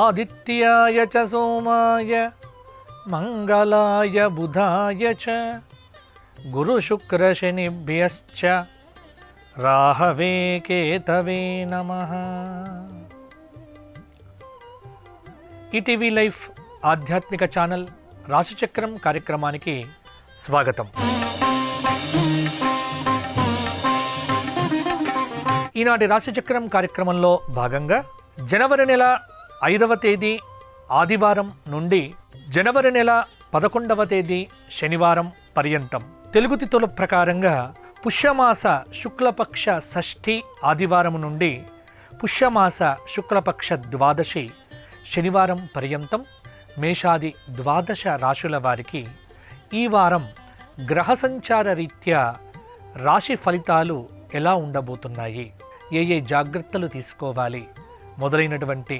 ఆదిత్యాయ చ సోమాయ మంగళాయ బుధాయ చ గురు శుక్ర శనిభ్యశ్చ రాహవే కేతవే నమః. ఈటీవీ లైఫ్ ఆధ్యాత్మిక ఛానల్ రాశిచక్రం కార్యక్రమానికి స్వాగతం. ఈనాటి రాశిచక్రం కార్యక్రమంలో భాగంగా జనవరి నెల 5వ తేదీ ఆదివారం నుండి జనవరి నెల 11వ తేదీ శనివారం పర్యంతం తెలుగు తిథుల ప్రకారంగా పుష్యమాస శుక్లపక్ష షష్ఠి ఆదివారం నుండి పుష్యమాస శుక్లపక్ష ద్వాదశి శనివారం పర్యంతం మేషాది ద్వాదశ రాశుల వారికి ఈ వారం గ్రహ సంచార రీత్యా రాశి ఫలితాలు ఎలా ఉండబోతున్నాయి, ఏ జాగ్రత్తలు తీసుకోవాలి మొదలైనటువంటి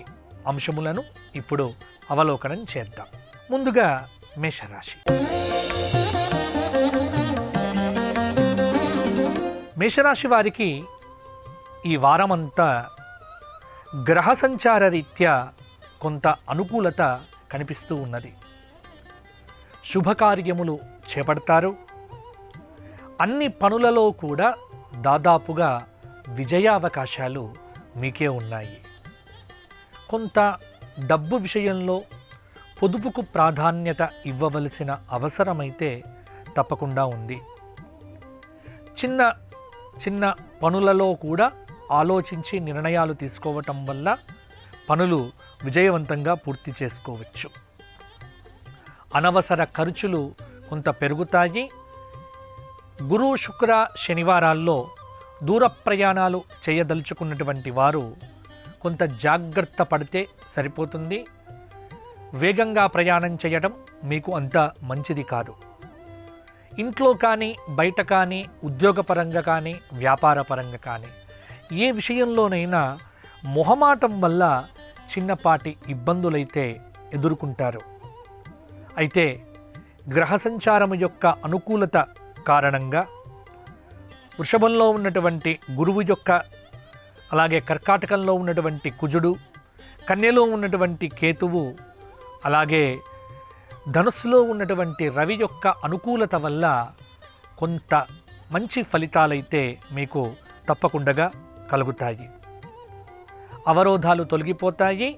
అంశములను ఇప్పుడు అవలోకనం చేద్దాం. ముందుగా మేషరాశి. మేషరాశి వారికి ఈ వారమంతా గ్రహ సంచార రీత్యా కొంత అనుకూలత కనిపిస్తూ ఉన్నది. శుభకార్యములు చేపడతారు. అన్ని పనులలో కూడా దాదాపుగా విజయావకాశాలు మీకే ఉన్నాయి. కొంత డబ్బు విషయంలో పొదుపుకు ప్రాధాన్యత ఇవ్వవలసిన అవసరమైతే తప్పకుండా ఉంది. చిన్న చిన్న పనులలో కూడా ఆలోచించి నిర్ణయాలు తీసుకోవటం వల్ల పనులు విజయవంతంగా పూర్తి చేసుకోవచ్చు. అనవసర ఖర్చులు కొంత పెరుగుతాయి. గురు శుక్ర శనివారాల్లో దూర ప్రయాణాలు చేయదలుచుకున్నటువంటి వారు కొంత జాగ్రత్త పడితే సరిపోతుంది. వేగంగా ప్రయాణం చేయడం మీకు అంత మంచిది కాదు. ఇంట్లో కానీ బయట కానీ ఉద్యోగపరంగా కానీ వ్యాపారపరంగా కానీ ఏ విషయంలోనైనా మొహమాటం వల్ల చిన్నపాటి ఇబ్బందులైతే ఎదుర్కొంటారు. అయితే గ్రహ సంచారం యొక్క అనుకూలత కారణంగా వృషభంలో ఉన్నటువంటి గురువు యొక్క, అలాగే కర్కాటకంలో ఉన్నటువంటి కుజుడు, కన్యలో ఉన్నటువంటి కేతువు, అలాగే ధనుస్సులో ఉన్నటువంటి రవి యొక్క అనుకూలత వల్ల కొంత మంచి ఫలితాలైతే మీకు తప్పకుండా కలుగుతాయి. అవరోధాలు తొలగిపోతాయి,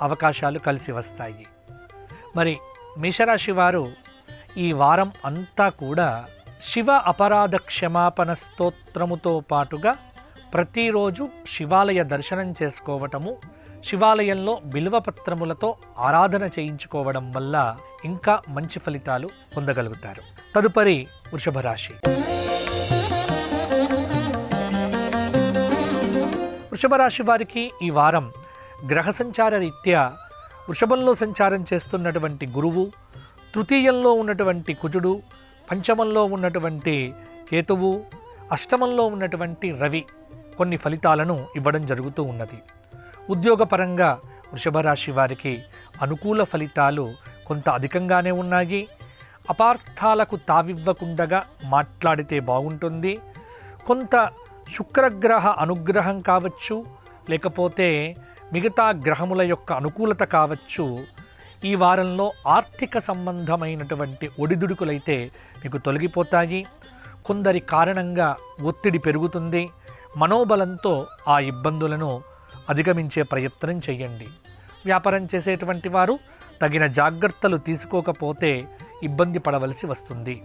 అవకాశాలు కలిసి వస్తాయి. మరి మేషరాశి వారు ఈ వారం అంతా కూడా శివ అపరాధ క్షమాపణ స్తోత్రముతో పాటుగా ప్రతిరోజు శివాలయ దర్శనం చేసుకోవటము, శివాలయంలో బిల్వపత్రములతో ఆరాధన చేయించుకోవడం వల్ల ఇంకా మంచి ఫలితాలు పొందగలుగుతారు. తదుపరి వృషభ రాశి. వృషభ రాశి వారికి ఈ వారం గ్రహ సంచార రీత్యా వృషభంలో సంచారం చేస్తున్నటువంటి గురువు, తృతీయంలో ఉన్నటువంటి కుజుడు, పంచమంలో ఉన్నటువంటి కేతువు, అష్టమంలో ఉన్నటువంటి రవి కొన్ని ఫలితాలను ఇవ్వడం జరుగుతూ ఉన్నది. ఉద్యోగపరంగా వృషభ రాశి వారికి అనుకూల ఫలితాలు కొంత అధికంగానే ఉన్నాయి. అపార్థాలకు తావివ్వకుండగా మాట్లాడితే బాగుంటుంది. కొంత శుక్రగ్రహ అనుగ్రహం కావచ్చు, లేకపోతే మిగతా గ్రహముల యొక్క అనుకూలత కావచ్చు. ఈ వారంలో ఆర్థిక సంబంధమైనటువంటి ఒడిదుడుకులైతే మీకు తొలగిపోతాయి. కొందరి కారణంగా ఒత్తిడి పెరుగుతుంది. మనోబలంతో ఆ ఇబ్బందులను అధిగమించే ప్రయత్నం చేయండి. వ్యాపారం చేసేటువంటి వారు తగిన జాగ్రత్తలు తీసుకోకపోతే ఇబ్బంది పడవలసి వస్తుంది.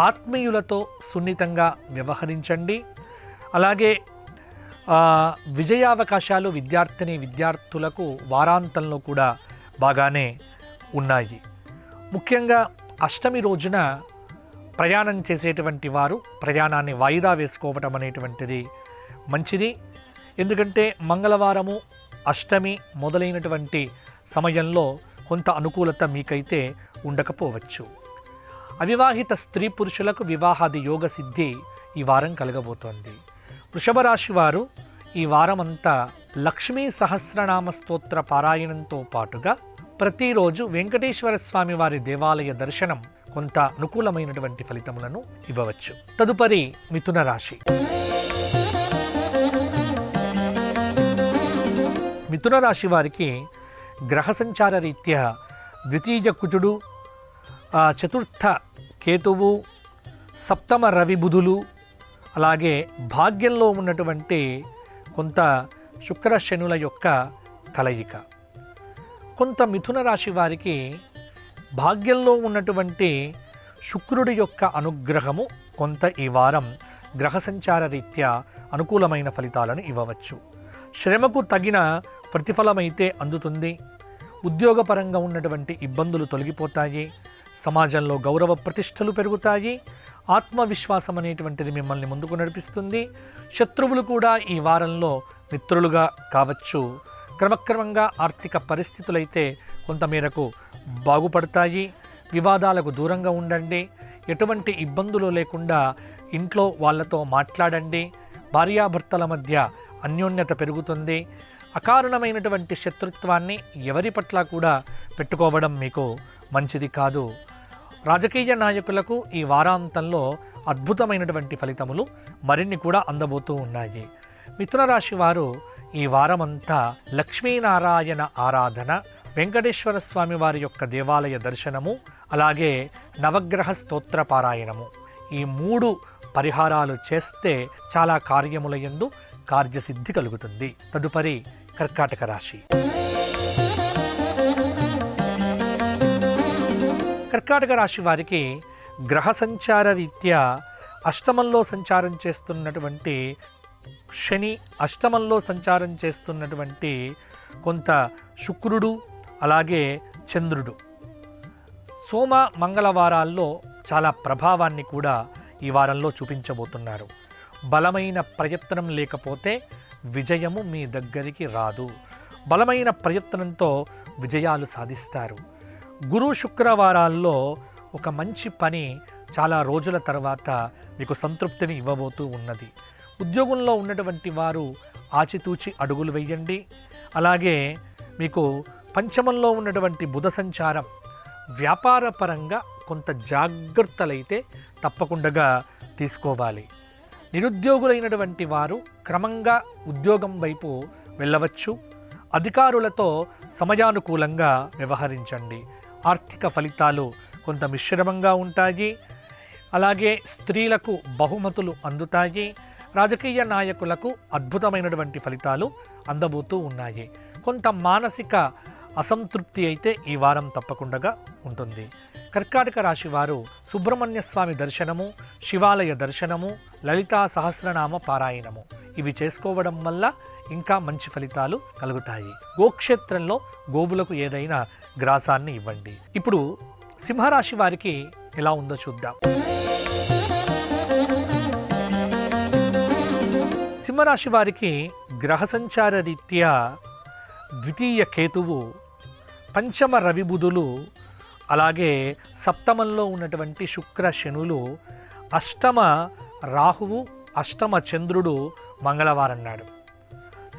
ఆత్మీయులతో సున్నితంగా వ్యవహరించండి. అలాగే విజయావకాశాలు విద్యార్థులకు వారాంతంలో కూడా బాగానే ఉన్నాయి. ముఖ్యంగా అష్టమి రోజున ప్రయాణం చేసేటువంటి వారు ప్రయాణాన్ని వాయిదా వేసుకోవటం అనేటువంటిది మంచిది. ఎందుకంటే మంగళవారము, అష్టమి మొదలైనటువంటి సమయంలో కొంత అనుకూలత మీకైతే ఉండకపోవచ్చు. అవివాహిత స్త్రీ పురుషులకు వివాహాది యోగ సిద్ధి ఈ వారం కలగబోతోంది. వృషభ రాశి వారు ఈ వారమంతా లక్ష్మీ సహస్రనామ స్తోత్ర పారాయణంతో పాటుగా ప్రతిరోజు వెంకటేశ్వర స్వామి వారి దేవాలయ దర్శనం కొంత అనుకూలమైనటువంటి ఫలితములను ఇవ్వవచ్చు. తదుపరి మిథున రాశి. మిథున రాశి వారికి గ్రహ సంచార రీత్యా ద్వితీయ కుజుడు, చతుర్థ కేతువు, సప్తమ రవి బుధులు, అలాగే భాగ్యంలో ఉన్నటువంటి కొంత శుక్ర శనుల యొక్క కలయిక. కొంత మిథున రాశి వారికి భాగ్యంలో ఉన్నటువంటి శుక్రుడి యొక్క అనుగ్రహము కొంత ఈ వారం గ్రహ సంచార రీత్యా అనుకూలమైన ఫలితాలను ఇవ్వవచ్చు. శ్రమకు తగిన ప్రతిఫలమైతే అందుతుంది. ఉద్యోగపరంగా ఉన్నటువంటి ఇబ్బందులు తొలగిపోతాయి. సమాజంలో గౌరవ ప్రతిష్టలు పెరుగుతాయి. ఆత్మవిశ్వాసం అనేటువంటిది మిమ్మల్ని ముందుకు నడిపిస్తుంది. శత్రువులు కూడా ఈ వారంలో మిత్రులుగా కావచ్చు. క్రమక్రమంగా ఆర్థిక పరిస్థితులైతే కొంతమేరకు బాగుపడతాయి. వివాదాలకు దూరంగా ఉండండి. ఎటువంటి ఇబ్బందులు లేకుండా ఇంట్లో వాళ్ళతో మాట్లాడండి. భార్యాభర్తల మధ్య అన్యోన్యత పెరుగుతుంది. అకారణమైనటువంటి శత్రుత్వాన్ని ఎవరి పట్ల కూడా పెట్టుకోవడం మీకు మంచిది కాదు. రాజకీయ నాయకులకు ఈ వారాంతంలో అద్భుతమైనటువంటి ఫలితములు మరిన్ని కూడా అందబోతూ ఉన్నాయి. మిథున రాశి వారు ఈ వారమంతా లక్ష్మీనారాయణ ఆరాధన, వెంకటేశ్వర స్వామి వారి యొక్క దేవాలయ దర్శనము, అలాగే నవగ్రహ స్తోత్ర పారాయణము, ఈ 3 పరిహారాలు చేస్తే చాలా కార్యముల యందు కార్యసిద్ధి కలుగుతుంది. తదుపరి కర్కాటక రాశి. కర్కాటక రాశి వారికి గ్రహ సంచార రీత్యా అష్టమంలో సంచారం చేస్తున్నటువంటి శని, అష్టమంలో సంచారం చేస్తున్నటువంటి కొంత శుక్రుడు, అలాగే చంద్రుడు సోమ మంగళవారాల్లో చాలా ప్రభావాన్ని కూడా ఈ వారంలో చూపించబోతున్నారు. బలమైన ప్రయత్నం లేకపోతే విజయము మీ దగ్గరికి రాదు. బలమైన ప్రయత్నంతో విజయాలు సాధిస్తారు. గురు శుక్రవారాల్లో ఒక మంచి పని చాలా రోజుల తర్వాత మీకు సంతృప్తిని ఇవ్వబోతూ ఉన్నది. ఉద్యోగంలో ఉన్నటువంటి వారు ఆచితూచి అడుగులు వేయండి. అలాగే మీకు పంచమంలో ఉన్నటువంటి బుధ సంచారం వ్యాపారపరంగా కొంత జాగ్రత్తలైతే తప్పకుండా తీసుకోవాలి. నిరుద్యోగులైనటువంటి వారు క్రమంగా ఉద్యోగం వైపు వెళ్ళవచ్చు. అధికారులతో సమయానుకూలంగా వ్యవహరించండి. ఆర్థిక ఫలితాలు కొంత మిశ్రమంగా ఉంటాయి. అలాగే స్త్రీలకు బహుమతులు అందుతాయి. రాజకీయ నాయకులకు అద్భుతమైనటువంటి ఫలితాలు అందబోతూ ఉన్నాయి. కొంత మానసిక అసంతృప్తి అయితే ఈ వారం తప్పకుండా ఉంటుంది. కర్కాటక రాశి వారు సుబ్రహ్మణ్య స్వామి దర్శనము, శివాలయ దర్శనము, లలితా సహస్రనామ పారాయణము ఇవి చేసుకోవడం వల్ల ఇంకా మంచి ఫలితాలు కలుగుతాయి. గోక్షేత్రంలో గోవులకు ఏదైనా గ్రాసాన్ని ఇవ్వండి. ఇప్పుడు సింహరాశి వారికి ఎలా ఉందో చూద్దాం. సింహరాశి వారికి గ్రహ సంచార రీత్యా ద్వితీయ కేతువు, పంచమ రవి బుధులు, అలాగే సప్తమంలో ఉన్నటువంటి శుక్ర శనులు, అష్టమ రాహువు, అష్టమ చంద్రుడు మంగళవారం నాడు.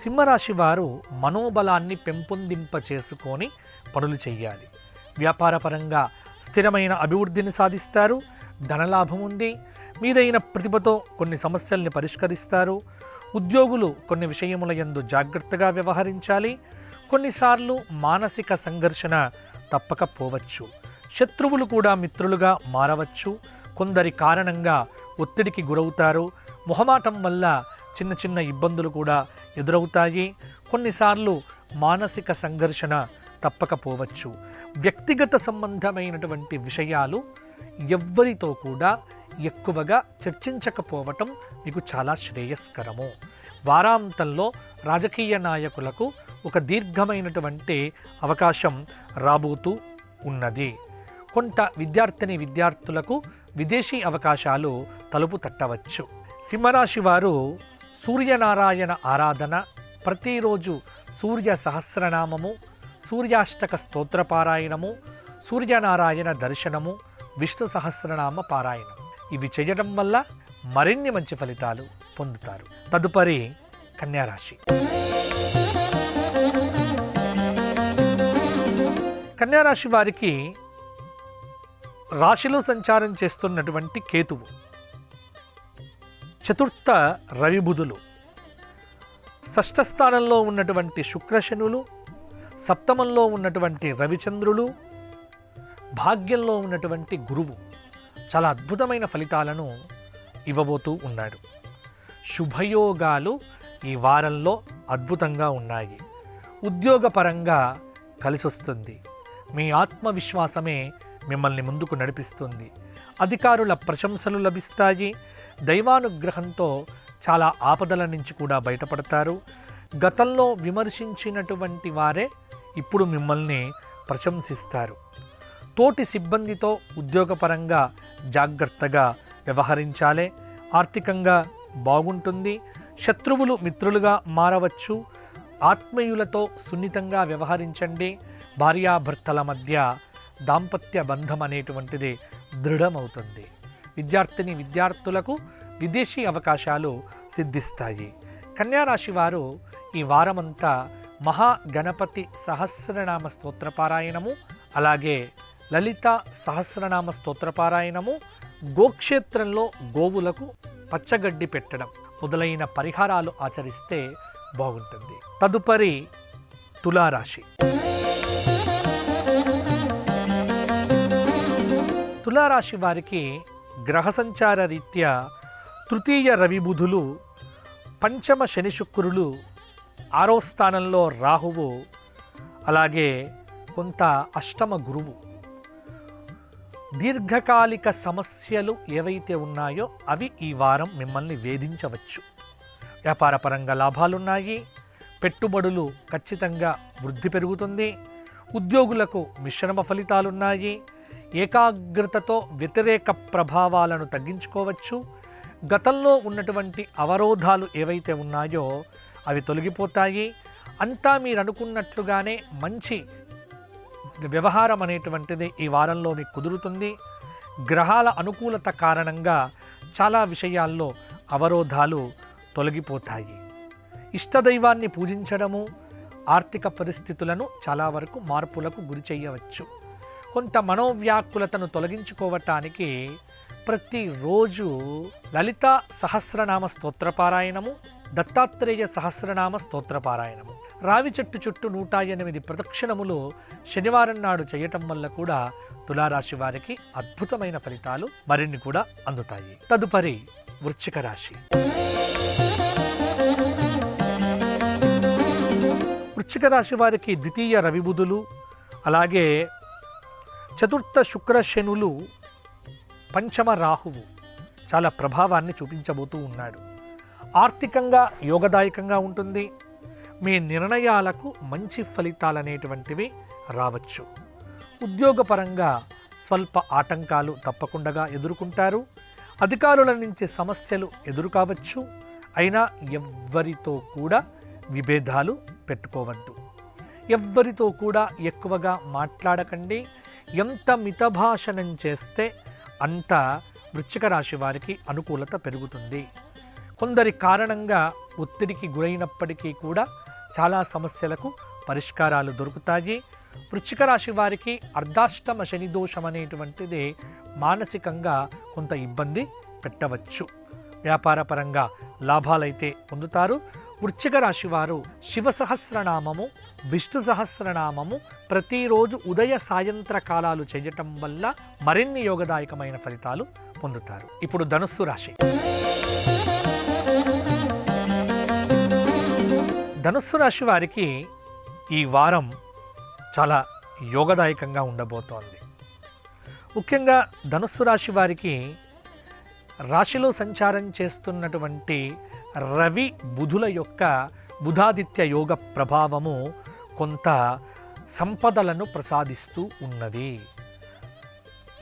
సింహరాశి వారు మనోబలాన్ని పెంపొందింప చేసుకొని పనులు చేయాలి. వ్యాపారపరంగా స్థిరమైన అభివృద్ధిని సాధిస్తారు. ధనలాభం ఉంది. మీదైన ప్రతిభతో కొన్ని సమస్యల్ని పరిష్కరిస్తారు. ఉద్యోగులు కొన్ని విషయముల యందు జాగ్రత్తగా వ్యవహరించాలి. కొన్నిసార్లు మానసిక సంఘర్షణ తప్పకపోవచ్చు. శత్రువులు కూడా మిత్రులుగా మారవచ్చు. కొందరి కారణంగా ఒత్తిడికి గురవుతారు. మొహమాటం వల్ల చిన్న చిన్న ఇబ్బందులు కూడా ఎదురవుతాయి. కొన్నిసార్లు మానసిక సంఘర్షణ తప్పకపోవచ్చు. వ్యక్తిగత సంబంధమైనటువంటి విషయాలు ఎవ్వరితో కూడా ఎక్కువగా చర్చించకపోవటం మీకు చాలా శ్రేయస్కరము. వారాంతంలో రాజకీయ నాయకులకు ఒక దీర్ఘమైనటువంటి అవకాశం రాబోతూ ఉన్నది. కొంత విద్యార్థులకు విదేశీ అవకాశాలు తలుపు తట్టవచ్చు. సింహరాశి వారు సూర్యనారాయణ ఆరాధన, ప్రతిరోజు సూర్య సహస్రనామము, సూర్యాష్టక స్తోత్రపారాయణము, సూర్యనారాయణ దర్శనము, విష్ణు సహస్రనామ పారాయణం ఇవి చేయడం వల్ల మరిన్ని మంచి ఫలితాలు పొందుతారు. తదుపరి కన్యారాశి. కన్యారాశి వారికి రాశిలో సంచారం చేస్తున్నటువంటి కేతువు, చతుర్థ రవి బుధులు, షష్ఠ స్థానంలో ఉన్నటువంటి శుక్రశనులు, సప్తమంలో ఉన్నటువంటి రవిచంద్రులు, భాగ్యంలో ఉన్నటువంటి గురువు చాలా అద్భుతమైన ఫలితాలను ఇవ్వబోతూ ఉన్నాడు. శుభయోగాలు ఈ వారంలో అద్భుతంగా ఉన్నాయి. ఉద్యోగపరంగా కలిసొస్తుంది. మీ ఆత్మవిశ్వాసమే మిమ్మల్ని ముందుకు నడిపిస్తుంది. అధికారుల ప్రశంసలు లభిస్తాయి. దైవానుగ్రహంతో చాలా ఆపదల నుంచి కూడా బయటపడతారు. గతంలో విమర్శించినటువంటి వారే ఇప్పుడు మిమ్మల్ని ప్రశంసిస్తారు. తోటి సిబ్బందితో ఉద్యోగపరంగా జాగ్రత్తగా వ్యవహరించాలి. ఆర్థికంగా బాగుంటుంది. శత్రువులు మిత్రులుగా మారవచ్చు. ఆత్మీయులతో సున్నితంగా వ్యవహరించండి. భార్యాభర్తల మధ్య దాంపత్య బంధం అనేటువంటిది దృఢమవుతుంది. విద్యార్థులకు విదేశీ అవకాశాలు సిద్ధిస్తాయి. కన్యారాశి వారు ఈ వారమంతా మహాగణపతి సహస్రనామ స్తోత్రపారాయణము, అలాగే లలిత సహస్రనామ స్తోత్రపారాయణము, గోక్షేత్రంలో గోవులకు పచ్చగడ్డి పెట్టడం మొదలైన పరిహారాలు ఆచరిస్తే బాగుంటుంది. తదుపరి తులారాశి. తులారాశి వారికి గ్రహ సంచార రీత్యా తృతీయ రవి బుధులు, పంచమ శని శుక్రులు, 6వ స్థానంలో రాహువు, అలాగే కొంత అష్టమ గురువు. దీర్ఘకాలిక సమస్యలు ఏవైతే ఉన్నాయో అవి ఈ వారం మిమ్మల్ని వేధించవచ్చు. వ్యాపారపరంగా లాభాలున్నాయి. పెట్టుబడులు ఖచ్చితంగా వృద్ధి పెరుగుతుంది. ఉద్యోగులకు మిశ్రమ ఫలితాలున్నాయి. ఏకాగ్రతతో వ్యతిరేక ప్రభావాలను తగ్గించుకోవచ్చు. గతంలో ఉన్నటువంటి అవరోధాలు ఏవైతే ఉన్నాయో అవి తొలగిపోతాయి. అంతా మీరు అనుకున్నట్లుగానే మంచి వ్యవహారం అనేటువంటిది ఈ వారంలో మీకు కుదురుతుంది. గ్రహాల అనుకూలత కారణంగా చాలా విషయాల్లో అవరోధాలు తొలగిపోతాయి. ఇష్టదైవాన్ని పూజించడము ఆర్థిక పరిస్థితులను చాలా వరకు మార్పులకు గురి చేయవచ్చు. కొంత మనోవ్యాకులతను తొలగించుకోవటానికి ప్రతిరోజు లలిత సహస్రనామ స్తోత్రపారాయణము, దత్తాత్రేయ సహస్రనామ స్తోత్రపారాయణము, రావి చెట్టు చుట్టూ 108 ప్రదక్షిణములు శనివారం నాడు చేయటం వల్ల కూడా తులారాశి వారికి అద్భుతమైన ఫలితాలు మరిన్ని కూడా అందుతాయి. తదుపరి వృశ్చిక రాశి. వృశ్చిక రాశి వారికి ద్వితీయ రవి బుధులు, అలాగే చతుర్థ శుక్ర శనులు, పంచమ రాహువు చాలా ప్రభావాన్ని చూపించబోతూ ఉన్నాడు. ఆర్థికంగా యోగదాయకంగా ఉంటుంది. మీ నిర్ణయాలకు మంచి ఫలితాలనేటువంటివి రావచ్చు. ఉద్యోగపరంగా స్వల్ప ఆటంకాలు తప్పకుండా ఎదుర్కొంటారు. అధికారుల నుంచి సమస్యలు ఎదురు కావచ్చు. అయినా ఎవ్వరితో కూడా విభేదాలు పెట్టుకోవద్దు. ఎవ్వరితో కూడా ఎక్కువగా మాట్లాడకండి. ఎంత మితభాషణం చేస్తే అంత వృశ్చిక రాశి వారికి అనుకూలత పెరుగుతుంది. కొందరి కారణంగా ఒత్తిడికి గురైనప్పటికీ కూడా చాలా సమస్యలకు పరిష్కారాలు దొరుకుతాయి. వృశ్చిక రాశి వారికి అర్ధాష్టమ శని దోషం అనేటువంటిది మానసికంగా కొంత ఇబ్బంది పెట్టవచ్చు. వ్యాపారపరంగా లాభాలైతే పొందుతారు. వృశ్చిక రాశి వారు శివ సహస్రనామము, విష్ణు సహస్రనామము ప్రతిరోజు ఉదయ సాయంత్ర కాలాలు చేయటం వల్ల మరిన్ని యోగదాయకమైన ఫలితాలు పొందుతారు. ఇప్పుడు ధనుస్సు రాశి. ధనుస్సు రాశి వారికి ఈ వారం చాలా యోగదాయకంగా ఉండబోతోంది. ముఖ్యంగా ధనుస్సు రాశి వారికి రాశిలో సంచారం చేస్తున్నటువంటి రవి బుధుల యొక్క బుధాదిత్య యోగ ప్రభావము కొంత సంపదలను ప్రసాదిస్తూ ఉన్నది.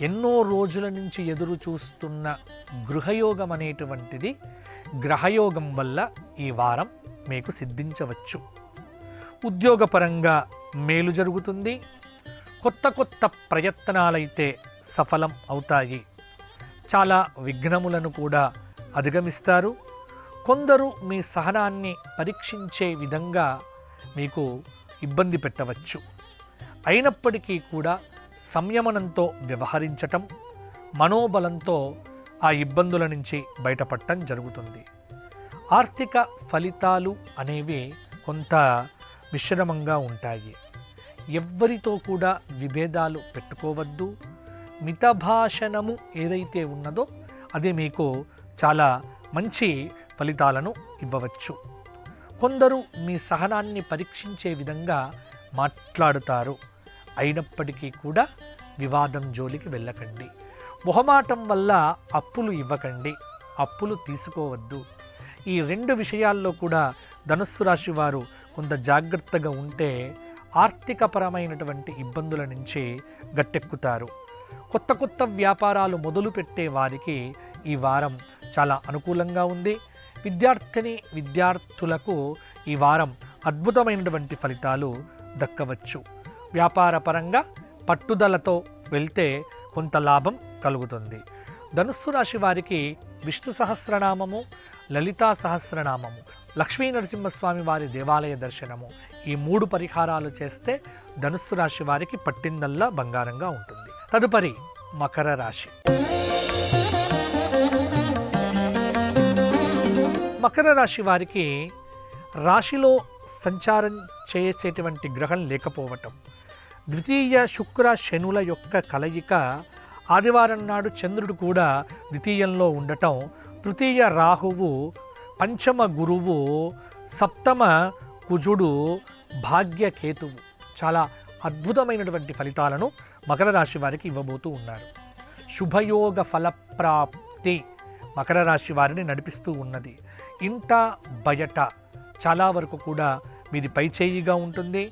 ఎన్నో రోజుల నుంచి ఎదురు చూస్తున్న గృహయోగం అనేటువంటిది గ్రహయోగం వల్ల ఈ వారం మీకు సిద్ధించవచ్చు. ఉద్యోగపరంగా మేలు జరుగుతుంది. కొత్త ప్రయత్నాలైతే సఫలం అవుతాయి. చాలా విఘ్నములను కూడా అధిగమిస్తారు. కొందరు మీ సహనాన్ని పరీక్షించే విధంగా మీకు ఇబ్బంది పెట్టవచ్చు. అయినప్పటికీ కూడా సంయమనంతో వ్యవహరించటం, మనోబలంతో ఆ ఇబ్బందుల నుంచి బయటపడటం జరుగుతుంది. ఆర్థిక ఫలితాలు అనేవి కొంత మిశ్రమంగా ఉంటాయి. ఎవ్వరితో కూడా విభేదాలు పెట్టుకోవద్దు. మితభాషణము ఏదైతే ఉన్నదో అది మీకు చాలా మంచి ఫలితాలను ఇవ్వవచ్చు. కొందరు మీ సహనాన్ని పరీక్షించే విధంగా మాట్లాడుతారు. అయినప్పటికీ కూడా వివాదం జోలికి వెళ్ళకండి. మొహమాటం వల్ల అప్పులు ఇవ్వకండి, అప్పులు తీసుకోవద్దు. ఈ 2 విషయాల్లో కూడా ధనుస్సు రాశి వారు కొంత జాగ్రత్తగా ఉంటే ఆర్థికపరమైనటువంటి ఇబ్బందుల నుంచి గట్టెక్కుతారు. కొత్త కొత్త వ్యాపారాలు మొదలుపెట్టే వారికి ఈ వారం చాలా అనుకూలంగా ఉంది. విద్యార్థులకు ఈ వారం అద్భుతమైనటువంటి ఫలితాలు దక్కవచ్చు. వ్యాపార పరంగా పట్టుదలతో వెళ్తే కొంత లాభం కలుగుతుంది. ధనుస్సు రాశి వారికి విష్ణు సహస్రనామము, లలితా సహస్రనామము, లక్ష్మీ నరసింహస్వామి వారి దేవాలయ దర్శనము, ఈ 3 పరిహారాలు చేస్తే ధనుస్సు రాశి వారికి పట్టిందల్లా బంగారంగా ఉంటుంది. తదుపరి మకర రాశి. మకర రాశి వారికి రాశిలో సంచారం చేసేటువంటి గ్రహం లేకపోవటం, ద్వితీయ శుక్ర శనుల యొక్క కలయిక, ఆదివారం నాడు చంద్రుడు కూడా ద్వితీయంలో ఉండటం, తృతీయ రాహువు, పంచమ గురువు, సప్తమ కుజుడు, భాగ్యకేతువు చాలా అద్భుతమైనటువంటి ఫలితాలను మకర రాశి వారికి ఇవ్వబోతూ ఉన్నారు. శుభయోగ ఫలప్రాప్తి మకర రాశి వారిని నడిపిస్తూ ఉన్నది. ఇంట బయట చాలా వరకు కూడా మీది పైచేయిగా ఉంటుంది.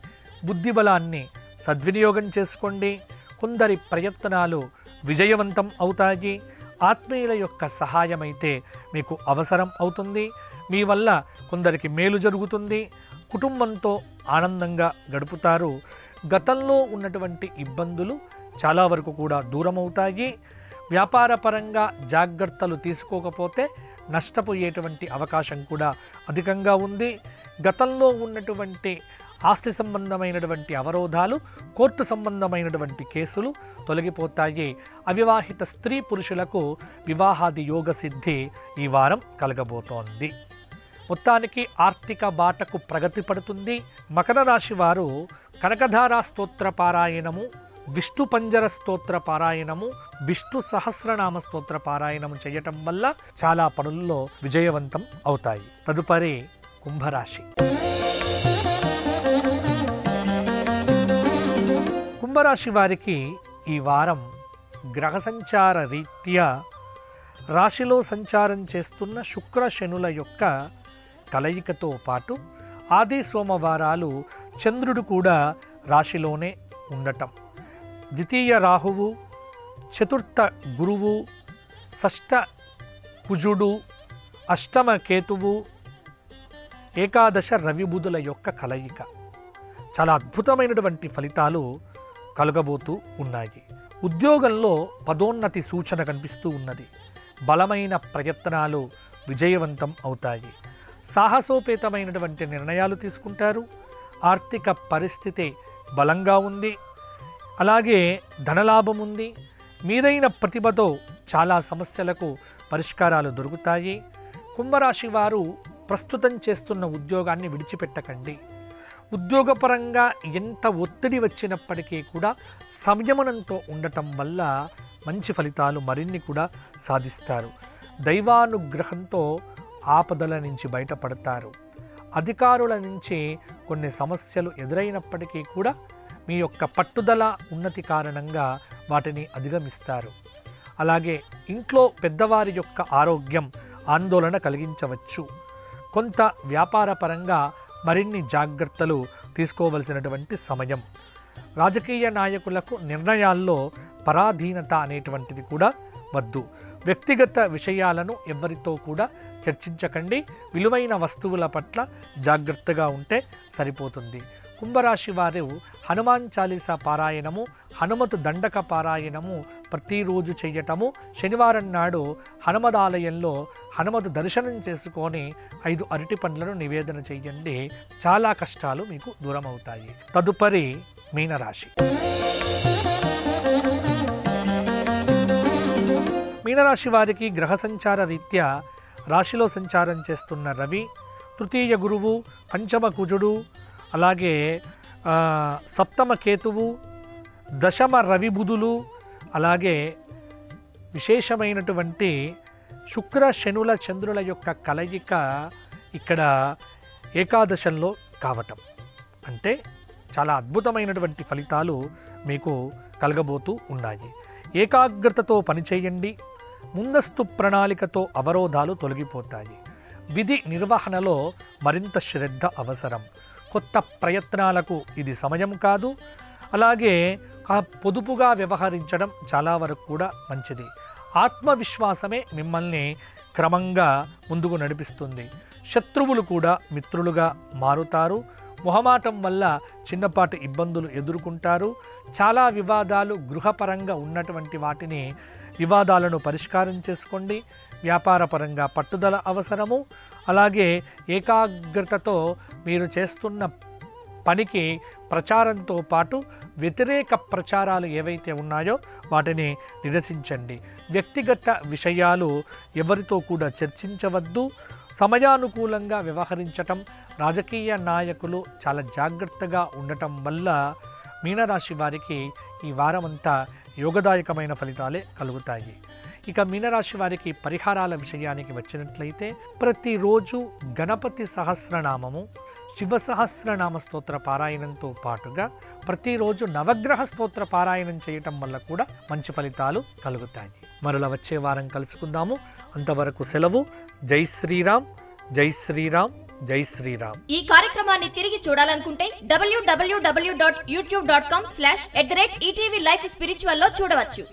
బుద్ధిబలాన్ని సద్వినియోగం చేసుకోండి. కొందరి ప్రయత్నాలు విజయవంతం అవుతాయి. ఆత్మీయుల యొక్క సహాయం అయితే మీకు అవసరం అవుతుంది. మీ వల్ల కొందరికి మేలు జరుగుతుంది. కుటుంబంతో ఆనందంగా గడుపుతారు. గతంలో ఉన్నటువంటి ఇబ్బందులు చాలా వరకు కూడా దూరమవుతాయి. వ్యాపారపరంగా జాగ్రత్తలు తీసుకోకపోతే నష్టపోయేటువంటి అవకాశం కూడా అధికంగా ఉంది. గతంలో ఉన్నటువంటి ఆస్తి సంబంధమైనటువంటి అవరోధాలు, కోర్టు సంబంధమైనటువంటి కేసులు తొలగిపోతాయి. అవివాహిత స్త్రీ పురుషులకు వివాహాది యోగ సిద్ధి ఈ వారం కలగబోతోంది. మొత్తానికి ఆర్థిక బాటకు ప్రగతి పడుతుంది. మకర రాశి వారు కనకధారా స్తోత్ర పారాయణము, విష్ణు పంజర స్తోత్ర పారాయణము, విష్ణు సహస్రనామ స్తోత్ర పారాయణము చేయటం వల్ల చాలా పనుల్లో విజయవంతం అవుతాయి. తదుపరి కుంభరాశి. కుంభరాశి వారికి ఈ వారం గ్రహ సంచార రీత్యా రాశిలో సంచారం చేస్తున్న శుక్ర శనుల యొక్క కలయికతో పాటు ఆది సోమవారాలు చంద్రుడు కూడా రాశిలోనే ఉండటం, ద్వితీయ రాహువు, చతుర్థ గురువు, షష్ఠ కుజుడు, అష్టమ కేతువు, ఏకాదశ రవిబుధుల యొక్క కలయిక చాలా అద్భుతమైనటువంటి ఫలితాలు కలగబోతూ ఉన్నాయి. ఉద్యోగంలో పదోన్నతి సూచన కనిపిస్తూ ఉన్నది. బలమైన ప్రయత్నాలు విజయవంతం అవుతాయి. సాహసోపేతమైనటువంటి నిర్ణయాలు తీసుకుంటారు. ఆర్థిక పరిస్థితి బలంగా ఉంది. అలాగే ధనలాభం ఉంది. మీదైన ప్రతిభతో చాలా సమస్యలకు పరిష్కారాలు దొరుకుతాయి. కుంభరాశి వారు ప్రస్తుతం చేస్తున్న ఉద్యోగాన్ని విడిచిపెట్టకండి. ఉద్యోగపరంగా ఎంత ఒత్తిడి వచ్చినప్పటికీ కూడా సంయమనంతో ఉండటం వల్ల మంచి ఫలితాలు మరిన్ని కూడా సాధిస్తారు. దైవానుగ్రహంతో ఆపదల నుంచి బయటపడతారు. అధికారుల నుంచి కొన్ని సమస్యలు ఎదురైనప్పటికీ కూడా మీ యొక్క పట్టుదల ఉన్నతి కారణంగా వాటిని అధిగమిస్తారు. అలాగే ఇంట్లో పెద్దవారి యొక్క ఆరోగ్యం ఆందోళన కలిగించవచ్చు. కొంత వ్యాపార పరంగా మరిన్ని జాగ్రత్తలు తీసుకోవలసినటువంటి సమయం. రాజకీయ నాయకులకు నిర్ణయాల్లో పరాధీనత అనేటువంటిది కూడా వద్దు. వ్యక్తిగత విషయాలను ఎవరితో కూడా చర్చించకండి. విలువైన వస్తువుల పట్ల జాగ్రత్తగా ఉంటే సరిపోతుంది. కుంభరాశి వారు హనుమాన్ చాలీసా పారాయణము, హనుమతు దండక పారాయణము ప్రతిరోజు చేయటము, శనివారం నాడు హనుమదాలయంలో హనుమతు దర్శనం చేసుకొని 5 అరటి పండ్లను నివేదన చేయండి. చాలా కష్టాలు మీకు దూరం అవుతాయి. తదుపరి మీనరాశి. మీనరాశి వారికి గ్రహ సంచార రీత్యా రాశిలో సంచారం చేస్తున్న రవి, తృతీయ గురువు, పంచమ కుజుడు, అలాగే సప్తమ కేతువు, దశమ రవి బుధులు, అలాగే విశేషమైనటువంటి శుక్ర శనుల చంద్రుల యొక్క కలయిక ఇక్కడ ఏకాదశంలో కావటం అంటే చాలా అద్భుతమైనటువంటి ఫలితాలు మీకు కలగబోతూ ఉన్నాయి. ఏకాగ్రతతో పనిచేయండి. ముందస్తు ప్రణాళికతో అవరోధాలు తొలగిపోతాయి. విధి నిర్వహణలో మరింత శ్రద్ధ అవసరం. కొత్త ప్రయత్నాలకు ఇది సమయం కాదు. అలాగే పొదుపుగా వ్యవహరించడం చాలా వరకు కూడా మంచిది. ఆత్మవిశ్వాసమే మిమ్మల్ని క్రమంగా ముందుకు నడిపిస్తుంది. శత్రువులు కూడా మిత్రులుగా మారుతారు. మొహమాటం వల్ల చిన్నపాటి ఇబ్బందులు ఎదుర్కొంటారు. చాలా వివాదాలు గృహపరంగా ఉన్నటువంటి వాటిని వివాదాలను పరిష్కారం చేసుకోండి. వ్యాపారపరంగా పట్టుదల అవసరము. అలాగే ఏకాగ్రతతో మీరు చేస్తున్న పనికి ప్రచారంతో పాటు వ్యతిరేక ప్రచారాలు ఏవైతే ఉన్నాయో వాటిని నిరసించండి. వ్యక్తిగత విషయాలు ఎవరితో కూడా చర్చించవద్దు. సమయానుకూలంగా వ్యవహరించటం, రాజకీయ నాయకులు చాలా జాగ్రత్తగా ఉండటం వల్ల మీనరాశి వారికి ఈ వారమంతా యోగదాయకమైన ఫలితాలే కలుగుతాయి. ఇక మీనరాశి వారికి పరిహారాల విషయానికి వచ్చినట్లయితే ప్రతిరోజు గణపతి సహస్రనామము, శివ సహస్రనామ స్తోత్ర పారాయణంతో పాటుగా ప్రతిరోజు నవగ్రహ స్తోత్ర పారాయణం చేయటం వల్ల కూడా మంచి ఫలితాలు కలుగుతాయి. మరలా వచ్చే వారం కలుసుకుందాము. అంతవరకు సెలవు. జై శ్రీరామ్, జై శ్రీరామ్, జై శ్రీరామ్. ఈ కార్యక్రమాన్ని తిరిగి చూడాలనుకుంటే www.youtube.com/ETV Life Spiritual లో చూడవచ్చు.